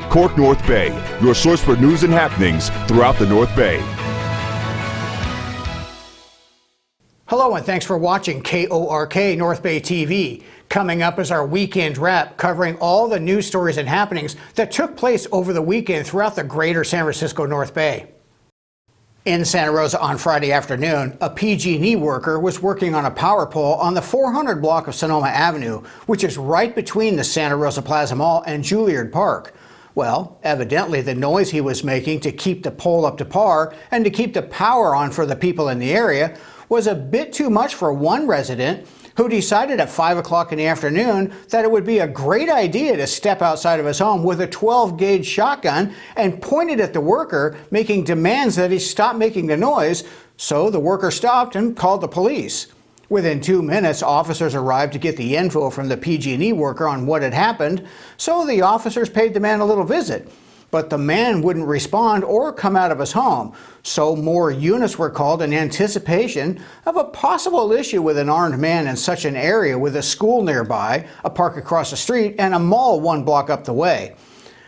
KORK North Bay, your source for news and happenings throughout the North Bay. Hello and thanks for watching KORK North Bay TV. Coming up is our weekend wrap covering all the news stories and happenings that took place over the weekend throughout the greater San Francisco North Bay. In Santa Rosa on Friday afternoon, a PG&E worker was working on a power pole on the 400 block of Sonoma Avenue, which is right between the Santa Rosa Plaza Mall and Juilliard Park. Well, evidently the noise he was making to keep the pole up to par and to keep the power on for the people in the area was a bit too much for one resident who decided at 5 o'clock in the afternoon that it would be a great idea to step outside of his home with a 12-gauge shotgun and pointed at the worker, making demands that he stop making the noise. So the worker stopped and called the police. Within 2 minutes, officers arrived to get the info from the PG&E worker on what had happened, so the officers paid the man a little visit. But the man wouldn't respond or come out of his home, so more units were called in anticipation of a possible issue with an armed man in such an area with a school nearby, a park across the street, and a mall 1 block up the way.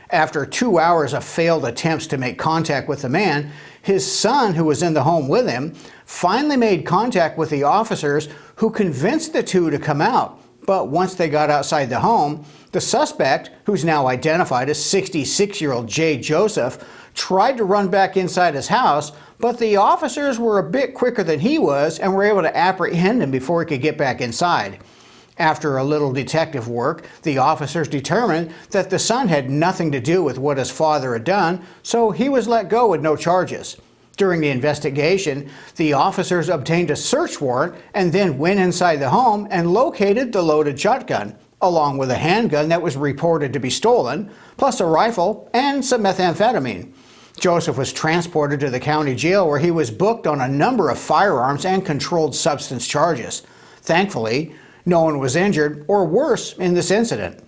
After 2 hours of failed attempts to make contact with the man, his son, who was in the home with him, finally made contact with the officers, who convinced the two to come out. But once they got outside the home, the suspect, who's now identified as 66-year-old Jay Joseph, tried to run back inside his house, but the officers were a bit quicker than he was and were able to apprehend him before he could get back inside. After a little detective work, the officers determined that the son had nothing to do with what his father had done, so he was let go with no charges. During the investigation, the officers obtained a search warrant and then went inside the home and located the loaded shotgun, along with a handgun that was reported to be stolen, plus a rifle and some methamphetamine. Joseph was transported to the county jail, where he was booked on a number of firearms and controlled substance charges. Thankfully, no one was injured or worse in this incident.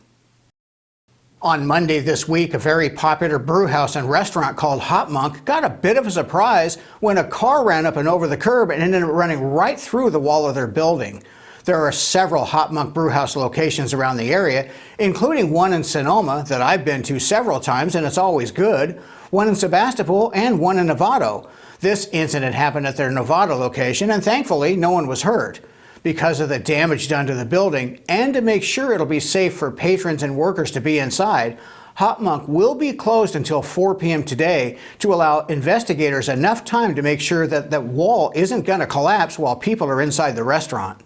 On Monday this week, a very popular brew house and restaurant called Hot Monk got a bit of a surprise when a car ran up and over the curb and ended up running right through the wall of their building. There are several Hot Monk brew house locations around the area, including one in Sonoma that I've been to several times and it's always good, one in Sebastopol, and one in Novato. This incident happened at their Novato location, and thankfully no one was hurt. Because of the damage done to the building, and to make sure it'll be safe for patrons and workers to be inside, Hot Monk will be closed until 4 p.m. today to allow investigators enough time to make sure that the wall isn't going to collapse while people are inside the restaurant.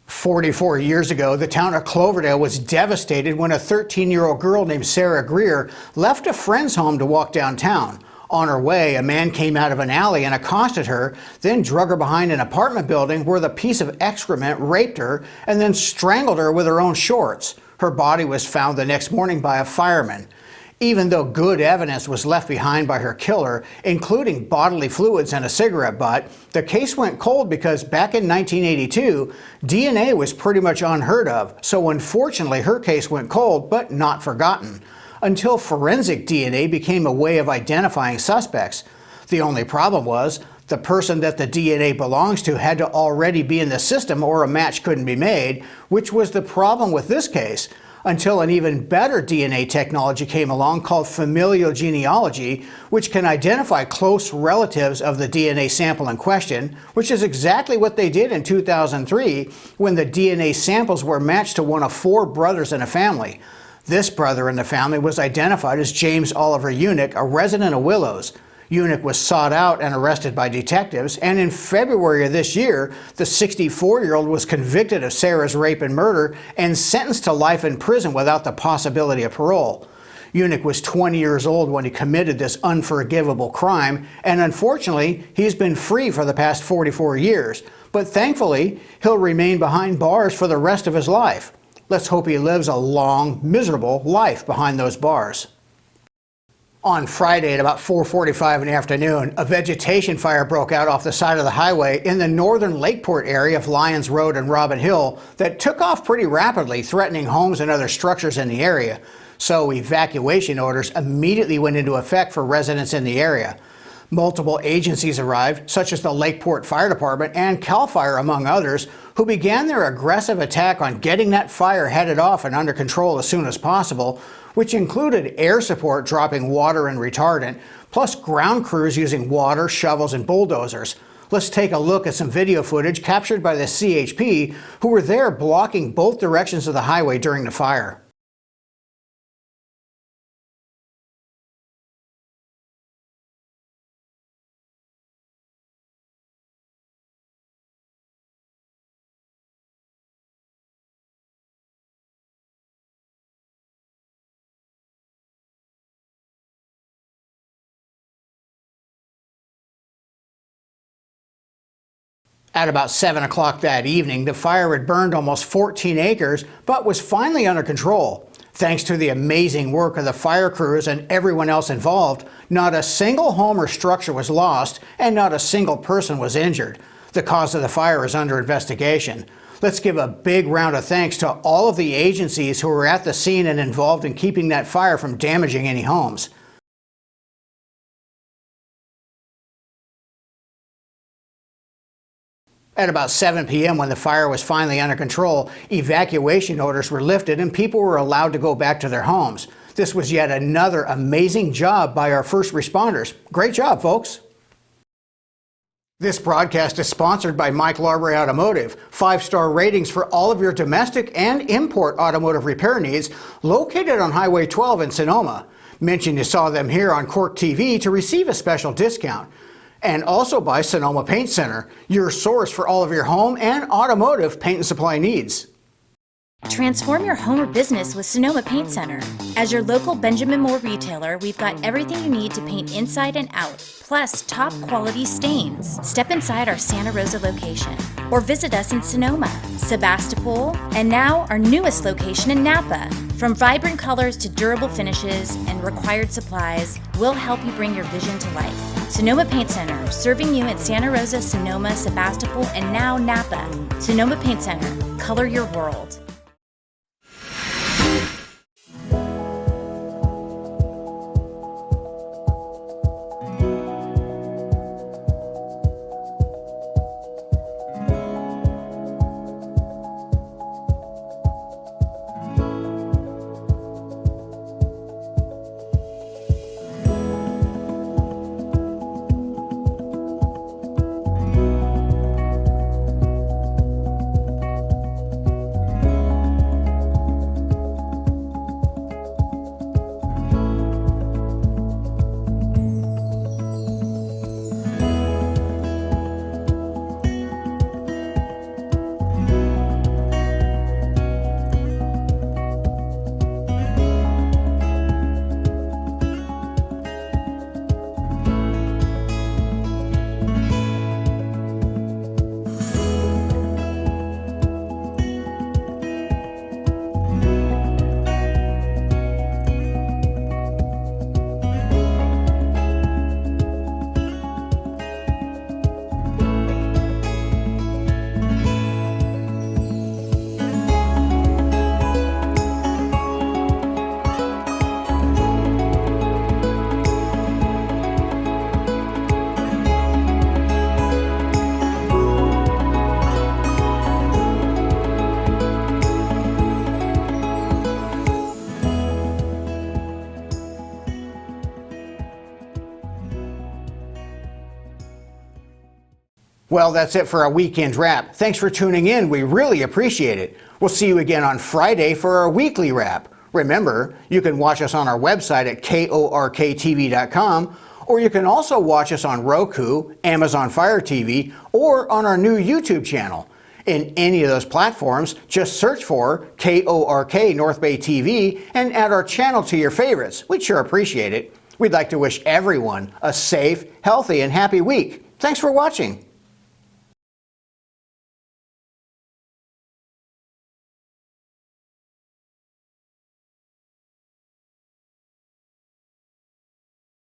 44 years ago, the town of Cloverdale was devastated when a 13-year-old girl named Sarah Greer left a friend's home to walk downtown. On her way, a man came out of an alley and accosted her, then drug her behind an apartment building where the piece of excrement raped her and then strangled her with her own shorts. Her body was found the next morning by a fireman. Even though good evidence was left behind by her killer, including bodily fluids and a cigarette butt, the case went cold because back in 1982, DNA was pretty much unheard of, so unfortunately her case went cold, but not forgotten, until forensic DNA became a way of identifying suspects. The only problem was the person that the DNA belongs to had to already be in the system or a match couldn't be made, which was the problem with this case, until an even better DNA technology came along called familial genealogy, which can identify close relatives of the DNA sample in question, which is exactly what they did in 2003 when the DNA samples were matched to one of 4 brothers in a family. This brother in the family was identified as James Oliver Unick, a resident of Willows. Unick was sought out and arrested by detectives, and in February of this year, the 64-year-old was convicted of Sarah's rape and murder and sentenced to life in prison without the possibility of parole. Unick was 20 years old when he committed this unforgivable crime, and unfortunately, he's been free for the past 44 years. But thankfully, he'll remain behind bars for the rest of his life. Let's hope he lives a long, miserable life behind those bars. On Friday at about 4:45 in the afternoon, a vegetation fire broke out off the side of the highway in the northern Lakeport area of Lyons Road and Robin Hill that took off pretty rapidly, threatening homes and other structures in the area. So evacuation orders immediately went into effect for residents in the area. Multiple agencies arrived, such as the Lakeport Fire Department and CAL FIRE, among others, who began their aggressive attack on getting that fire headed off and under control as soon as possible, which included air support dropping water and retardant, plus ground crews using water, shovels, and bulldozers. Let's take a look at some video footage captured by the CHP, who were there blocking both directions of the highway during the fire. At about 7 o'clock that evening, the fire had burned almost 14 acres, but was finally under control. Thanks to the amazing work of the fire crews and everyone else involved, not a single home or structure was lost, and not a single person was injured. The cause of the fire is under investigation. Let's give a big round of thanks to all of the agencies who were at the scene and involved in keeping that fire from damaging any homes. At about 7 p.m., when the fire was finally under control, evacuation orders were lifted and people were allowed to go back to their homes. This was yet another amazing job by our first responders. Great job, folks. This broadcast is sponsored by Mike Larbury Automotive. 5-star ratings for all of your domestic and import automotive repair needs, located on Highway 12 in Sonoma. Mention you saw them here on KORK TV to receive a special discount. And also by Sonoma Paint Center, your source for all of your home and automotive paint and supply needs. Transform your home or business with Sonoma Paint Center. As your local Benjamin Moore retailer, we've got everything you need to paint inside and out, plus top quality stains. Step inside our Santa Rosa location or visit us in Sonoma, Sebastopol, and now our newest location in Napa. From vibrant colors to durable finishes and required supplies, we'll help you bring your vision to life. Sonoma Paint Center, serving you at Santa Rosa, Sonoma, Sebastopol, and now Napa. Sonoma Paint Center, color your world. Well, that's it for our weekend wrap. Thanks for tuning in. We really appreciate it. We'll see you again on Friday for our weekly wrap. Remember, you can watch us on our website at KORKTV.com, or you can also watch us on Roku, Amazon Fire TV, or on our new YouTube channel. In any of those platforms, just search for KORK North Bay TV and add our channel to your favorites. We'd sure appreciate it. We'd like to wish everyone a safe, healthy, and happy week. Thanks for watching.